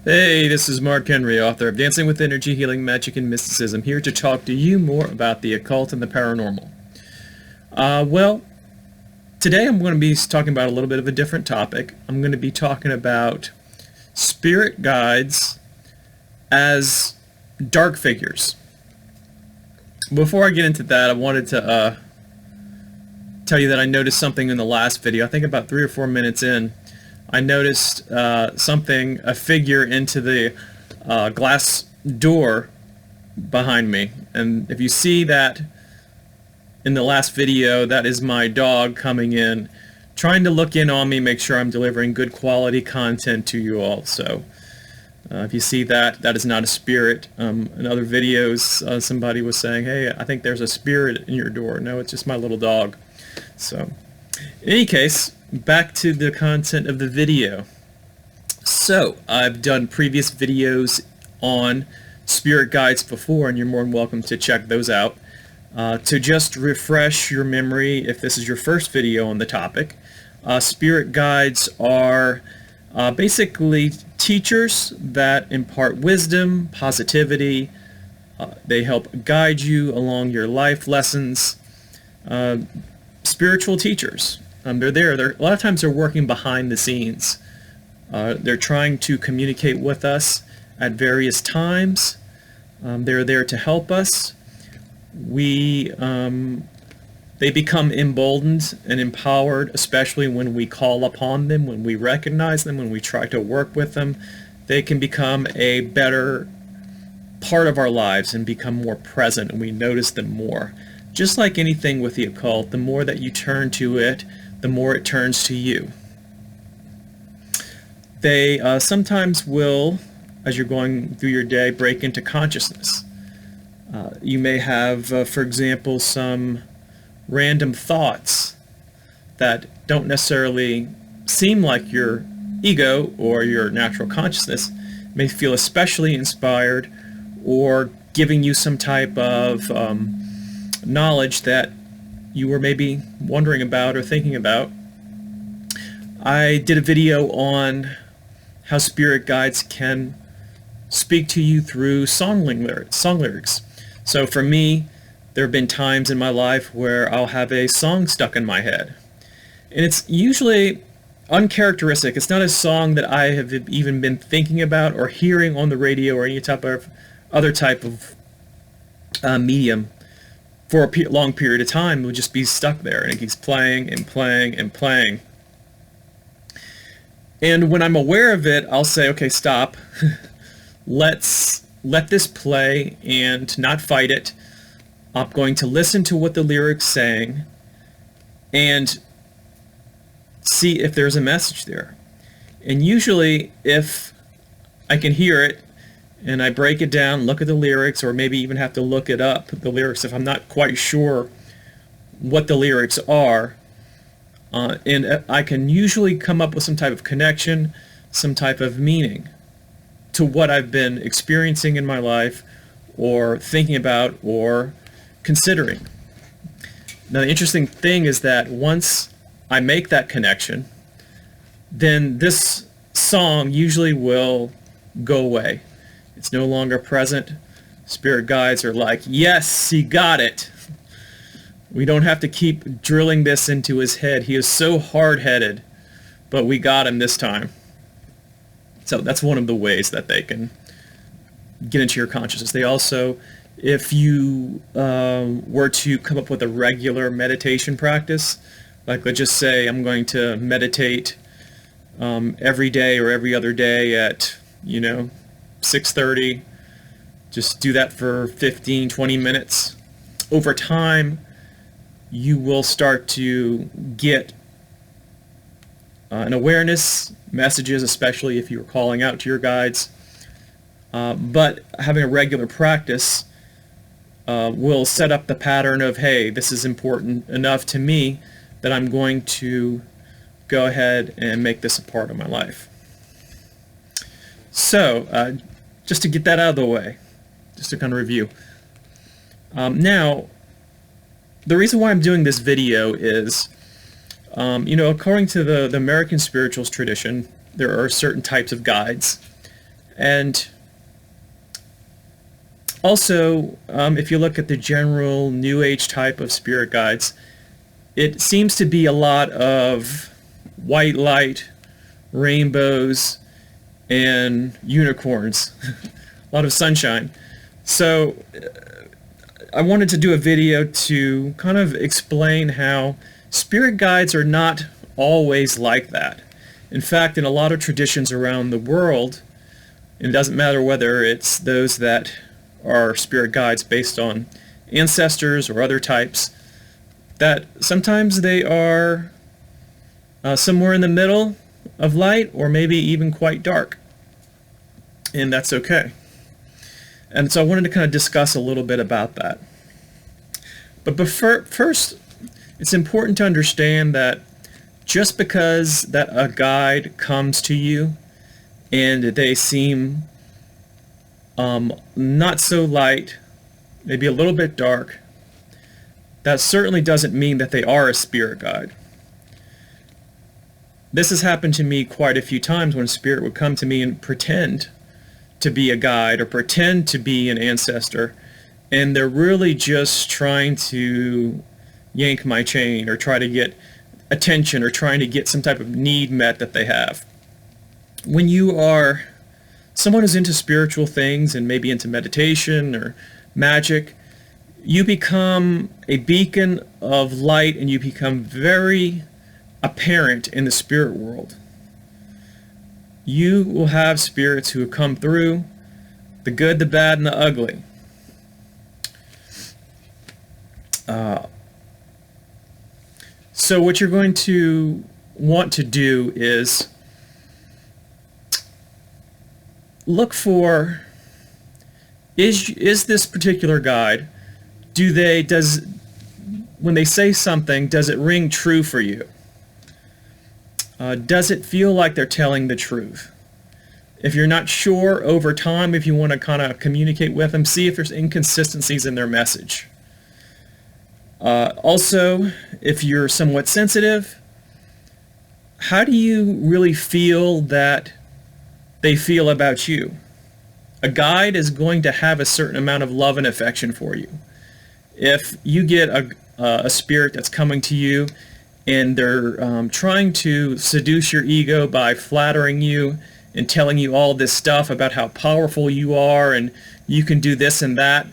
Hey, this is Mark Henry, author of Dancing with Energy, Healing, Magic, and Mysticism, here to talk to you more about the occult and the paranormal. Well, today I'm going to be talking about a little bit of a different topic. I'm going to be talking about spirit guides as dark figures. Before I get into that, I wanted to tell you that I noticed something in the last video. I think about 3 or 4 minutes in, I noticed a figure into the glass door behind me. And if you see that in the last video, that is my dog coming in, trying to look in on me, make sure I'm delivering good quality content to you all. So if you see that, that is not a spirit. In other videos, somebody was saying, hey, I think there's a spirit in your door. No, it's just my little dog. So in any case, back to the content of the video. So I've done previous videos on spirit guides before, and you're more than welcome to check those out. To just refresh your memory, if this is your first video on the topic, spirit guides are basically teachers that impart wisdom, positivity. They help guide you along your life lessons. Spiritual teachers. They're there. A lot of times they're working behind the scenes. They're trying to communicate with us at various times. They're there to help us. They become emboldened and empowered, especially when we call upon them, when we recognize them, when we try to work with them. They can become a better part of our lives and become more present, and we notice them more. Just like anything with the occult, the more that you turn to it, the more it turns to you. They sometimes will, as you're going through your day, break into consciousness. You may have, for example, some random thoughts that don't necessarily seem like your ego or your natural consciousness, may feel especially inspired or giving you some type of knowledge that you were maybe wondering about or thinking about. I did a video on how spirit guides can speak to you through song lyrics. So for me, there have been times in my life where I'll have a song stuck in my head. And it's usually uncharacteristic. It's not a song that I have even been thinking about or hearing on the radio or any type of other type of medium for a long period of time. It would just be stuck there, and it keeps playing and playing and playing. And when I'm aware of it, I'll say, okay, stop. Let this play and not fight it. I'm going to listen to what the lyrics saying and see if there's a message there. And usually, if I can hear it, and I break it down, look at the lyrics, or maybe even have to look it up, the lyrics, if I'm not quite sure what the lyrics are. And I can usually come up with some type of connection, some type of meaning to what I've been experiencing in my life, or thinking about, or considering. Now, the interesting thing is that once I make that connection, then this song usually will go away. It's no longer present. Spirit guides are like, yes, he got it. We don't have to keep drilling this into his head. He is so hard-headed, but we got him this time. So that's one of the ways that they can get into your consciousness. They also, if you were to come up with a regular meditation practice, like let's just say I'm going to meditate every day or every other day at, 6:30, just do that for 15, 20 minutes. Over time, you will start to get an awareness, messages, especially if you're calling out to your guides. But having a regular practice will set up the pattern of, hey, this is important enough to me that I'm going to go ahead and make this a part of my life. So, just to get that out of the way, just to kind of review. Now, the reason why I'm doing this video is, according to the American spirituals tradition, there are certain types of guides, And also, if you look at the general New Age type of spirit guides, it seems to be a lot of white light, rainbows, and unicorns. A lot of sunshine. So I wanted to do a video to kind of explain how spirit guides are not always like that. In fact, in a lot of traditions around the world, and it doesn't matter whether it's those that are spirit guides based on ancestors or other types, that sometimes they are somewhere in the middle of light, or maybe even quite dark. And that's okay. And so I wanted to kind of discuss a little bit about that. But first, it's important to understand that just because that a guide comes to you and they seem not so light, maybe a little bit dark, that certainly doesn't mean that they are a spirit guide. This has happened to me quite a few times when spirit would come to me and pretend to be a guide or pretend to be an ancestor, and they're really just trying to yank my chain or try to get attention or trying to get some type of need met that they have. When you are someone who's into spiritual things and maybe into meditation or magic, you become a beacon of light and you become very apparent in the spirit world. You will have spirits who have come through, the good, the bad, and the ugly. So what you're going to want to do is look for, is this particular guide, when they say something, does it ring true for you? Does it feel like they're telling the truth? If you're not sure over time, if you want to kind of communicate with them, see if there's inconsistencies in their message. Also, if you're somewhat sensitive, how do you really feel that they feel about you? A guide is going to have a certain amount of love and affection for you. If you get a spirit that's coming to you and they're trying to seduce your ego by flattering you and telling you all this stuff about how powerful you are and you can do this and that,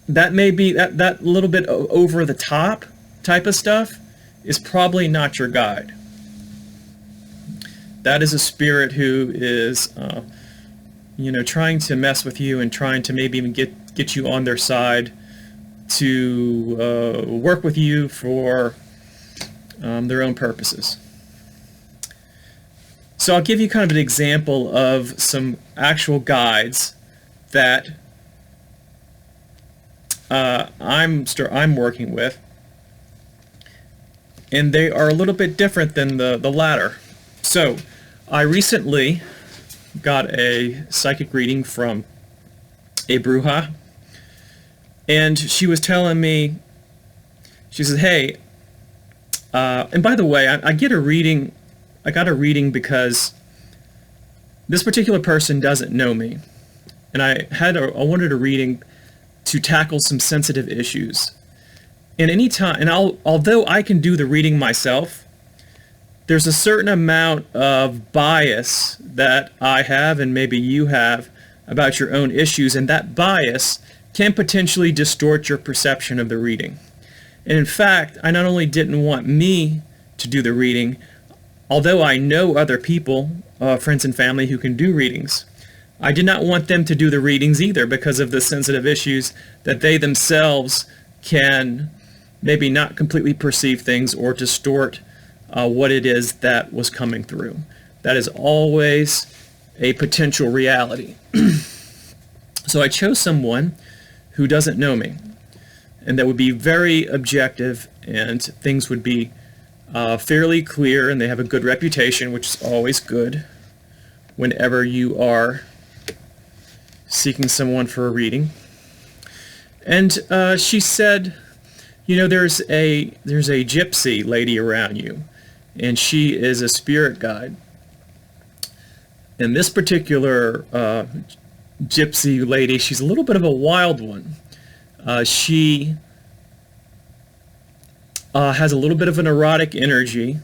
that may be, that little bit over the top type of stuff is probably not your guide. That is a spirit who is trying to mess with you and trying to maybe even get you on their side to work with you for their own purposes. So I'll give you kind of an example of some actual guides that I'm working with, and they are a little bit different than the latter. So I recently got a psychic reading from a bruja, and she was telling me, she said, hey, and by the way, I got a reading because this particular person doesn't know me, and I wanted a reading to tackle some sensitive issues. And although I can do the reading myself, there's a certain amount of bias that I have and maybe you have about your own issues, and that bias can potentially distort your perception of the reading. And in fact, I not only didn't want me to do the reading, although I know other people, friends and family who can do readings, I did not want them to do the readings either because of the sensitive issues that they themselves can maybe not completely perceive things or distort what it is that was coming through. That is always a potential reality. So I chose someone who doesn't know me, and that would be very objective, and things would be fairly clear, and they have a good reputation, which is always good whenever you are seeking someone for a reading. And she said, there's a gypsy lady around you, and she is a spirit guide. And this particular gypsy lady, she's a little bit of a wild one. She has a little bit of an erotic energy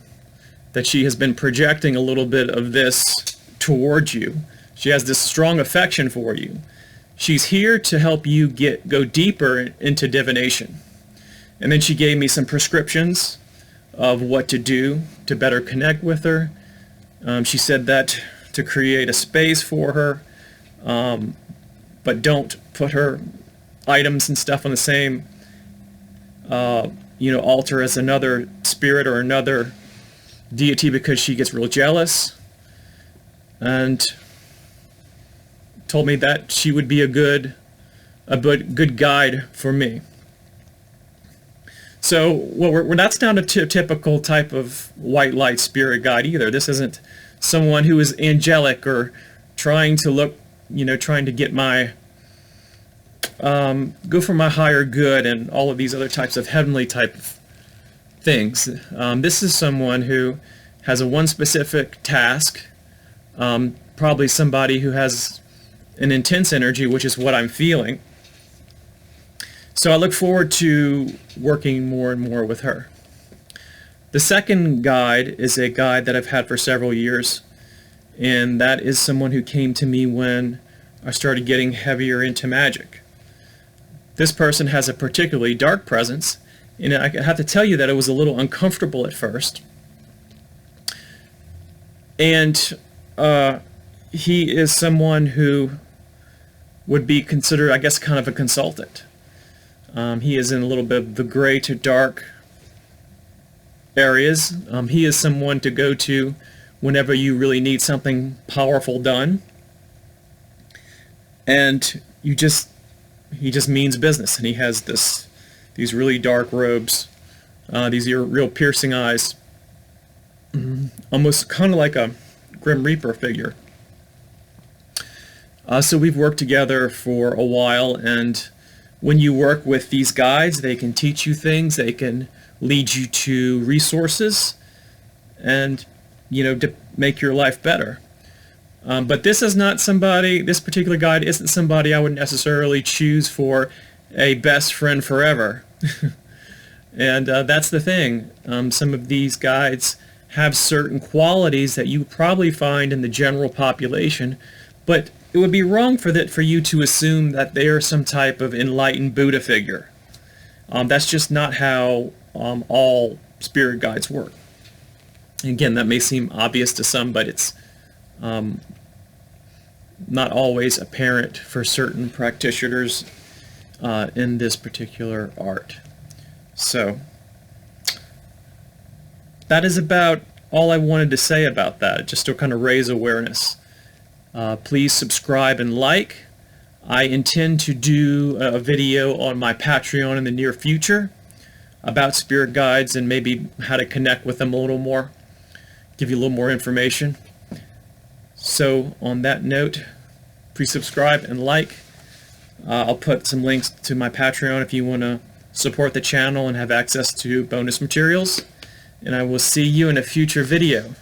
that she has been projecting a little bit of this towards you. She has this strong affection for you. She's here to help you go deeper into divination. And then she gave me some prescriptions of what to do to better connect with her. She said that to create a space for her, but don't put her items and stuff on the same altar as another spirit or another deity, because she gets real jealous, and told me that she would be a good guide for me. So, well, we're not down to typical type of white light spirit guide either. This isn't someone who is angelic or trying to look, trying to get my go for my higher good and all of these other types of heavenly type of things. This is someone who has a one specific task, probably somebody who has an intense energy, which is what I'm feeling. So I look forward to working more and more with her. The second guide is a guide that I've had for several years, and that is someone who came to me when I started getting heavier into magic. This person has a particularly dark presence, and I have to tell you that it was a little uncomfortable at first. And he is someone who would be considered, I guess, kind of a consultant. He is in a little bit of the gray to dark areas. He is someone to go to whenever you really need something powerful done. And he just means business, and he has these really dark robes, these real piercing eyes, almost kind of like a Grim Reaper figure. So we've worked together for a while, and when you work with these guides, they can teach you things, they can lead you to resources, and to make your life better. But this is not somebody, this particular guide isn't somebody I would necessarily choose for a best friend forever. And that's the thing. Some of these guides have certain qualities that you probably find in the general population, but it would be wrong for you to assume that they are some type of enlightened Buddha figure. That's just not how all spirit guides work. Again, that may seem obvious to some, but it's not always apparent for certain practitioners in this particular art. So that is about all I wanted to say about that, just to kind of raise awareness. Please subscribe and like. I intend to do a video on my Patreon in the near future about spirit guides and maybe how to connect with them a little more, give you a little more information. So on that note, please subscribe and like. I'll put some links to my Patreon if you want to support the channel and have access to bonus materials. And I will see you in a future video.